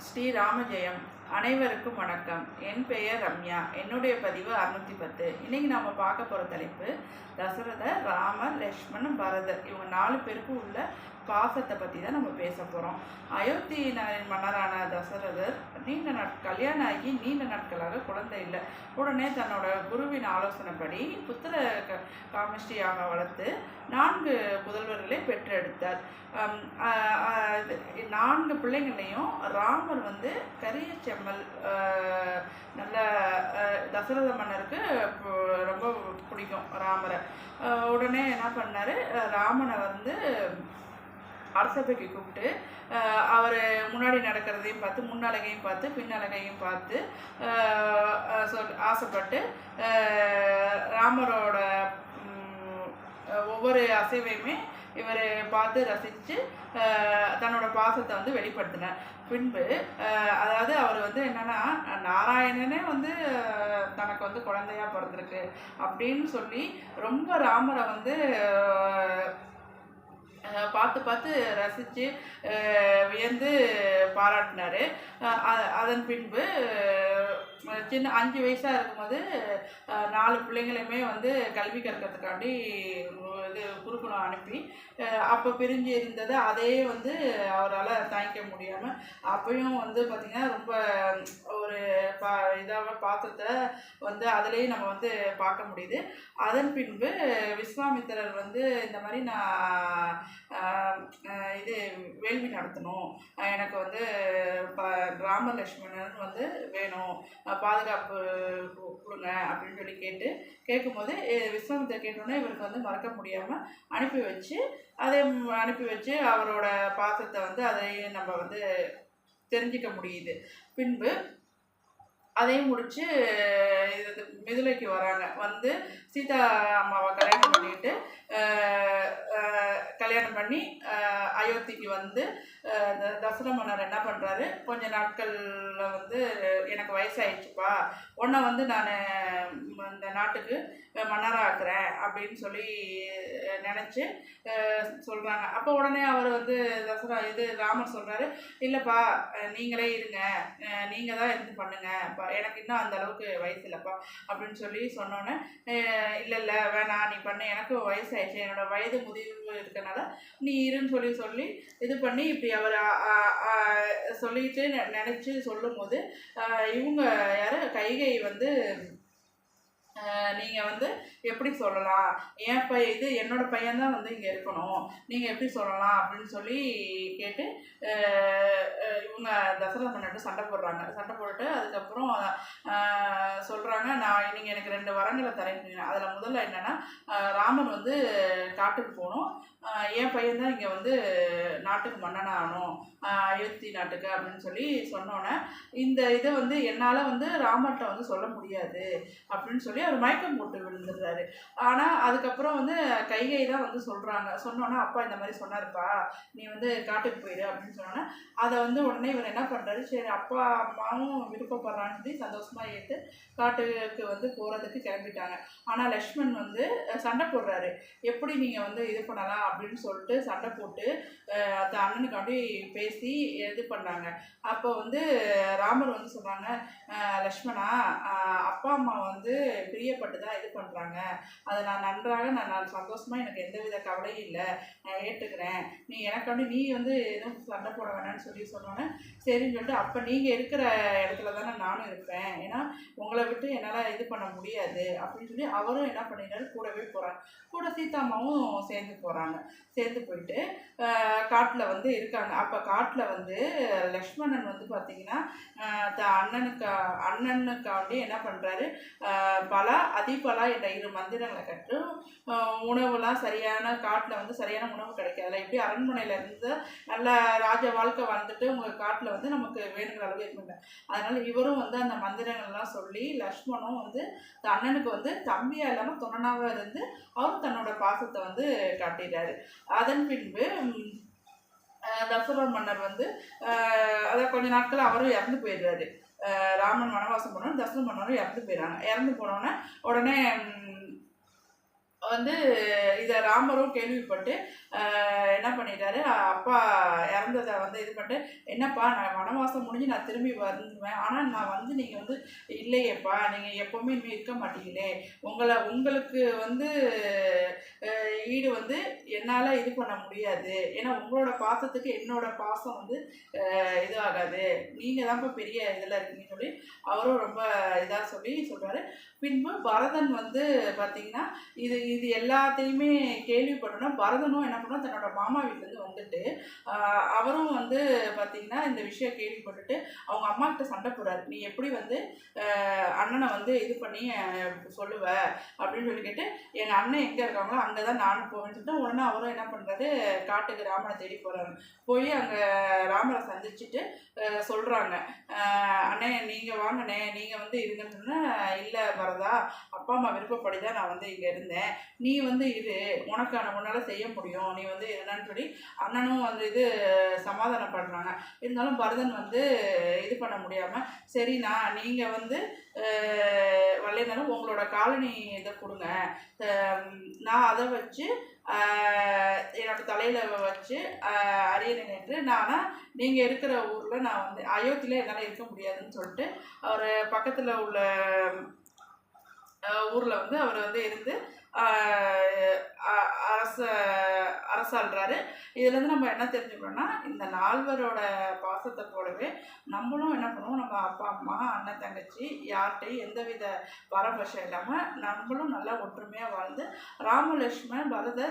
ஸ்ரீராமஜெயம். அனைவருக்கும் வணக்கம். என் பெயர் ரம்யா. என்னுடைய பதிவு 610. இன்றைக்கி நம்ம பார்க்க போகிற தலைப்பு தசரதர், ராமர், லக்ஷ்மணன், பரதர் இவங்க 4 பேருக்கு உள்ள பாசத்தை பற்றி தான் நம்ம பேச போகிறோம். அயோத்தி மன்னரான தசரதர் கல்யாணம் ஆகி நீண்ட நாட்களாக குழந்தை இல்லை. உடனே தன்னோட குருவின் ஆலோசனைப்படி புத்திர காமிஷ்டியாக வளர்த்து 4 புதல்வர்களை பெற்றெடுத்தார். 4 பிள்ளைங்களையும் ராமர் கரிய செம்மல் நல்ல தசரத மன்னருக்கு ரொம்ப பிடிக்கும் ராமரை. உடனே என்ன பண்ணார், ராமனை அரசபைக்கு கூப்பிட்டு அவர் முன்னாடி நடக்கிறதையும் பார்த்து, முன்னழகையும் பார்த்து, பின்னழகையும் பார்த்து ஆசைப்பட்டு ராமரோட ஒவ்வொரு அசைவையுமே இவர் பார்த்து ரசித்து தன்னோட பாசத்தை வெளிப்படுத்தினார். பின்பு அதாவது அவர் என்னென்னா, நாராயணனே தனக்கு குழந்தையாக பிறந்திருக்கு அப்படின்னு சொல்லி ரொம்ப ராமரை பார்த்து பார்த்து ரசித்து வியந்து பாராட்டினார். அதன் பின்பு சின்ன 5 வயசாக இருக்கும்போது 4 பிள்ளைங்களையுமே கல்வி கற்கிறதுக்காண்டி குருகுலம் அனுப்பி அப்போ பிரிஞ்சு இருந்தது அதே அவரால் தாங்கிக்க முடியாமல் அப்பையும் பார்த்திங்கன்னா ரொம்ப ஒரு பாத்திரத்தை அதுலேயும் நம்ம பார்க்க முடியுது. அதன் பின்பு விஸ்வாமித்திரர் இந்த மாதிரி நான் வேள்வி நடத்தணும், எனக்கு ராம லக்ஷ்மணன் வேணும், பாதுகாப்பு கொடுங்க அப்படின்னு சொல்லி கேட்கும்போது விஸ்வாமித்திரர் கேட்டோன்னே இவருக்கு மறக்க முடியாமல் அனுப்பி வச்சு அவரோட பாசத்தை அதையும் நம்ம தெரிஞ்சிக்க முடியுது. பின்பு அதையும் முடித்து மிதுலைக்கு வராங்க. சீதா அம்மாவை கல்யாணம் பண்ணி அயோத்திக்கு தசரத மன்னர் என்ன பண்ணுறாரு, கொஞ்ச நாட்களில் எனக்கு வயசாயிடுச்சுப்பா, உன்னை நான் இந்த நாட்டுக்கு மன்னராக ஆக்குறேன் அப்படின்னு சொல்லி நினச்சி சொல்கிறாங்க. அப்போ உடனே அவர் ராமர் சொல்கிறாரு, இல்லைப்பா நீங்களே இருங்க, நீங்கள் தான் இருந்து பண்ணுங்க, எனக்கு இன்னும் அந்த அளவுக்கு வயசு இல்லைப்பா அப்படின்னு சொல்லி சொன்னோன்னே, இல்லை வேணாம் நீ பண்ணு, எனக்கு வயசாயிடுச்சு, என்னோடய வயது முதிர்வு இருக்கனால நீ இருன்னு சொல்லி இது பண்ணி இப்படி அவர் சொல்லிட்டு நினச்சி சொல்லும்போது இவங்க யார் கைகை நீங்கள் எப்படி சொல்லலாம், இது என்னோட பையன்தான் இங்கே இருக்கணும், நீங்கள் எப்படி சொல்லலாம் அப்படின்னு சொல்லி கேட்டு இவங்க தசரத மன்னர்கிட்ட சண்டை போட்டுட்டு அதுக்கப்புறம் சொல்கிறாங்க, நீங்கள் எனக்கு 2 வரங்களை தரீங்க. அதில் முதல்ல என்னென்னா, ராமன் காட்டுக்கு போகணும், என் பையன்தான் இங்கே நாட்டுக்கு மன்னனாக ஆகணும், அயோத்தி நாட்டுக்கு அப்படின்னு சொல்லி சொன்னோன்னே இந்த இதை என்னால் ராமர்கிட்ட சொல்ல முடியாது அப்படின்னு சொல்லி அவர் மயக்கம் போட்டு விழுந்துடுறாரு. ஆனால் அதுக்கப்புறம் கைகை தான் சொல்கிறாங்க. சொன்னோன்னா அப்பா இந்த மாதிரி சொன்னார்ப்பா, நீ காட்டுக்கு போயிடு அப்படின்னு சொன்னோன்னே அதை உடனே இவர் என்ன பண்ணுறாரு, சரி அப்பா அம்மாவும் விருப்பப்படுறான்னு சொல்லி சந்தோஷமாக ஏற்று காட்டுக்கு போகிறதுக்கு கிளம்பிட்டாங்க. ஆனால் லக்ஷ்மண் சண்டை போடுறாரு, எப்படி நீங்கள் இது பண்ணலாம் அப்படின்னு சொல்லிட்டு சண்டை போட்டு அண்ணனுக்காண்டி பேசி இது பண்ணாங்க. அப்போ ராமர் சொல்கிறாங்க, லக்ஷ்மணா அப்பா அம்மா பிரியப்பட்டு தான் இது பண்ணுறாங்க, அதை நான் நன்றாக நான் சந்தோஷமாக எனக்கு எந்தவித கவலையும் இல்லை, நான் ஏற்றுக்கிறேன், நீ எனக்காண்டி நீ எதுவும் சண்டை போட வேணான்னு சொல்லி சொன்னோன்னே சரின்னு சொல்லிட்டு, அப்போ நீங்கள் இருக்கிற இடத்துல தானே நானும் இருப்பேன், ஏன்னா உங்களை விட்டு என்னால் இது பண்ண முடியாது அப்படின்னு சொல்லி அவரும் என்ன பண்ணிட்டாரு, கூடவே போகிறாங்க. கூட சீதாம்மாவும் சேர்ந்து போயிட்டு காட்டில் இருக்காங்க. அப்போ காட்டில் லக்ஷ்மணன் பார்த்திங்கன்னா அண்ணனுக்காண்டி என்ன பண்ணுறாரு, பலா அதிபலா என்ற 2 மந்திரங்களை கற்று உணவுலாம் சரியான காட்டில் சரியான உணவு கிடைக்காது, எப்படி அரண்மனையிலேருந்து நல்ல ராஜ வாழ்க்கை வாழ்ந்துட்டு உங்கள் காட்டில் நமக்கு வேணுங்கிற அளவு இருக்குங்க. அதனால் இவரும் அந்த மந்திரங்கள்லாம் சொல்லி லக்ஷ்மணும் அண்ணனுக்கு தம்பியாக இல்லாமல் துணனாக இருந்து அவரும் தன்னோட பாசத்தை காட்டிடுறாரு. அதன் பின்பு தசரத மன்னர் அதான் கொஞ்ச நாட்கள் அவரும் இறந்து போயிடுறாரு. ராமன் வனவாசம் போனோன்னு தசரத மன்னரும் இறந்து போயிடுறாங்க. இறந்து போனோன்னே உடனே வந்து இதை ராமரும் கேள்விப்பட்டு என்ன பண்ணிட்டாரு, அப்பா இறந்ததை வந்து இது பண்ணிட்டு, என்னப்பா நான் வனவாசம் முடிஞ்சு நான் திரும்பி வந்துடுவேன், ஆனால் நான் வந்து நீங்கள் வந்து இல்லையேப்பா, நீங்கள் எப்போவுமே இனிமேல் இருக்க மாட்டீங்களே, உங்களுக்கு வந்து ஈடு வந்து என்னால் இது பண்ண முடியாது, ஏன்னா உங்களோட பாசத்துக்கு என்னோட பாசம் வந்து இது ஆகாது, நீங்கள் தான்ப்பா பெரிய இதில் இருக்கீங்கன்னு சொல்லி அவரும் ரொம்ப இதாக சொல்கிறாரு. பின்பு பரதன் வந்து பார்த்தீங்கன்னா இது இது எல்லாத்தையுமே கேள்விப்பட்டோன்னா பரதனும் என்ன பண்ணா தன்னோட மாமா வீட்டிலேருந்து வந்துட்டு அவரும் வந்து பார்த்தீங்கன்னா இந்த விஷயம் கேள்விப்பட்டுட்டு அவங்க அம்மா கிட்ட சண்டை போடுறாரு, நீ எப்படி வந்து அண்ணனை வந்து இது பண்ணி சொல்லுவ அப்படின்னு சொல்லி கேட்டு, எங்கள் அண்ணன் எங்கே இருக்காங்களோ அங்கே தான் நானும் போவேன்னு சொல்லிட்டு உடனே அவரும் என்ன பண்ணுறாரு, காட்டுக்கு ராமனை தேடி போகிறாரு. போய் அங்கே ராமரை சந்திச்சுட்டு சொல்கிறாங்க, அண்ணே நீங்கள் வாங்கண்ணே, நீங்கள் வந்து இருங்கன்னு சொன்னால், இல்லை வரதா, அப்பா அம்மா விருப்பப்படி தான் நான் வந்து இங்கே இருந்தேன், நீ வந்து இரு, உன்னால் செய்ய முடியும், நீ வந்து என்னன்னு சொல்லி அண்ணனும் வந்து இது சமாதானம் பண்ணுறாங்க. இருந்தாலும் பரதன் வந்து இது பண்ண முடியாமல், சரிண்ணா நீங்கள் வந்து வரலைனாலும் உங்களோட காலனி இதை கொடுங்க, நான் அதை வச்சு என்னோட தலையில் வச்சு அரியணை நின்று நான் நீங்கள் இருக்கிற ஊரில் நான் வந்து அயோத்தியில் என்னால் இருக்க முடியாதுன்னு சொல்லிட்டு அவர் பக்கத்தில் உள்ள ஊரில் வந்து அவர் வந்து இருந்து அரசாள்றாரு. இதுலேருந்து நம்ம என்ன தெரிஞ்சுக்கணும்னா, இந்த நால்வரோட பாசத்தை போலவே நம்மளும் என்ன பண்ணுவோம், நம்ம அப்பா அம்மா அண்ணன் தங்கச்சி யார்கிட்டையும் எந்தவித பரபட்சம் இல்லாமல் நம்மளும் நல்லா ஒற்றுமையாக வாழ்ந்து ராம லட்சுமணன் பரத